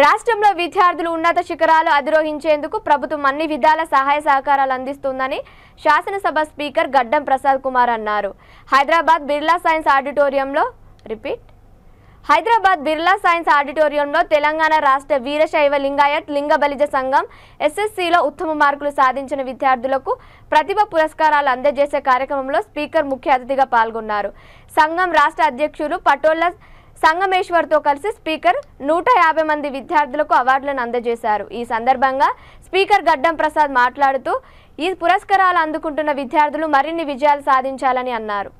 రాష్ట్రంలో విద్యార్థులు ఉన్నత శిఖరాలు అధిరోహించేందుకు ప్రభుత్వం అన్ని విధాల సహాయ సహకారాలు అందిస్తుందని శాసనసభ స్పీకర్ గడ్డం ప్రసాద్ కుమార్ అన్నారు. హైదరాబాద్ బిర్లా సైన్స్ ఆడిటోరియంలో తెలంగాణ రాష్ట్ర వీరశైవ లింగాయత్ లింగ బలిజ సంఘం ఎస్ఎస్సిలో ఉత్తమ మార్కులు సాధించిన విద్యార్థులకు ప్రతిభ పురస్కారాలు అందజేసే కార్యక్రమంలో స్పీకర్ ముఖ్య అతిథిగా పాల్గొన్నారు. సంఘం రాష్ట్ర అధ్యక్షులు పటోళ్ల సంగమేశ్వర్తో కలిసి స్పీకర్ 150 మంది విద్యార్థులకు అవార్డులను అందజేశారు. ఈ సందర్భంగా స్పీకర్ గడ్డం ప్రసాద్ మాట్లాడుతూ ఈ పురస్కారాలు అందుకుంటున్న విద్యార్థులు మరిన్ని విజయాలు సాధించాలని అన్నారు.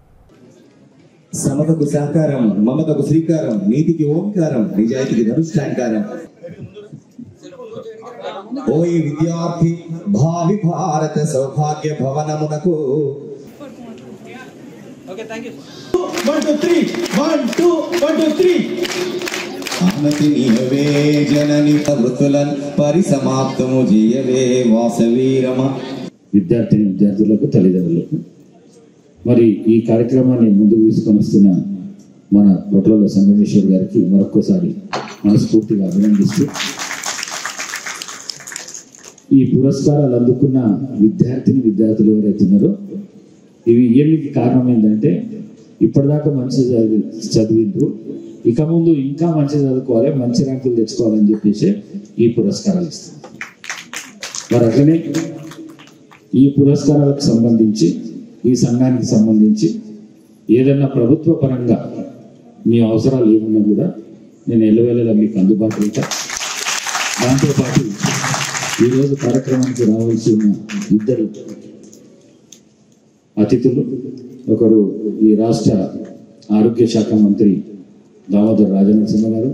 సమతకు సహకారం, మమతకు శ్రీకారం, నీతికి ఓంకారం, నిజాయితీకి ధనుష్టాంకారం. ఓయ్ విద్యార్థి భావి భారత సౌభాగ్య భవనమునకు. Okay, thank you. 1 2 3 1 2 1 2 3 ఆనతి నీవే జనని వృతులన్ పరిసమాప్తము జయవే వాసవీరమ. విద్యార్థులకు తల్లిదండ్రులకు మరి ఈ కార్యక్రమాన్ని ముందుకు తీసుకొని వస్తున్న మన పటోళ్ల సంగమేశ్వర్ గారికి మరొక్కసారి మనస్ఫూర్తిగా అభినందిస్తూ ఈ పురస్కారాలు అందుకున్న విద్యార్థులు ఎవరైతున్నారో ఇవి ఏమిటి కారణం ఏంటంటే ఇప్పటిదాకా మంచి చదివిండ్రు, ఇక ముందు ఇంకా మంచి చదువుకోవాలి, మంచి ర్యాంకులు తెచ్చుకోవాలని చెప్పేసి ఈ పురస్కారాలు ఇస్తారు. మరి అట్లనే ఈ పురస్కారాలకు సంబంధించి ఈ సంఘానికి సంబంధించి ఏదన్నా ప్రభుత్వ పరంగా మీ అవసరాలు ఏమన్నా కూడా నేను ఎల్లవేళలా మీకు అందుబాటులో ఉంటా. దాంతోపాటు ఈరోజు కార్యక్రమానికి రావాల్సి ఉన్న ఇద్దరు అతిథులు, ఒకరు ఈ రాష్ట్ర ఆరోగ్య శాఖ మంత్రి దామోదర్ రాజనరసింహ గారు,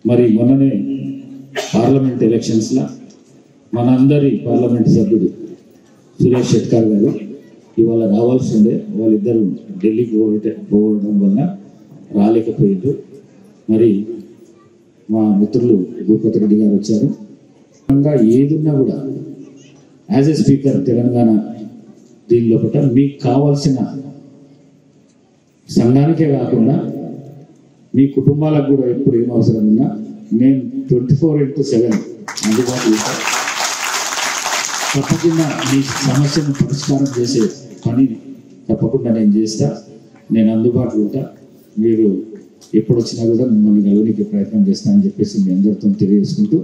మరి మొన్ననే పార్లమెంట్ ఎలక్షన్స్లో మనందరి పార్లమెంట్ సభ్యుడు సురేష్ షెట్కర్ గారు ఇవాళ రావాల్సి ఉండే, వాళ్ళిద్దరూ ఢిల్లీకి పోవడం వల్ల రాలేకపోయారు. మరి మా మిత్రులు భూపతి రెడ్డి గారు వచ్చారు. ఏదున్నా కూడా యాజ్ ఎ స్పీకర్ తెలంగాణ దీని లోపల మీకు కావాల్సిన సంఘానికే కాకుండా మీ కుటుంబాలకు కూడా ఎప్పుడు ఏం అవసరం ఉన్నా నేను 24/7 అందుబాటులో తప్పకుండా మీ సమస్యను పరిష్కారం చేసే పని తప్పకుండా నేను చేస్తా. నేను అందుబాటులో ఉంటా. మీరు ఎప్పుడు వచ్చినా కూడా మిమ్మల్ని కలవడానికి ప్రయత్నం చేస్తానని చెప్పేసి మీ అందరితో తెలియజేసుకుంటూ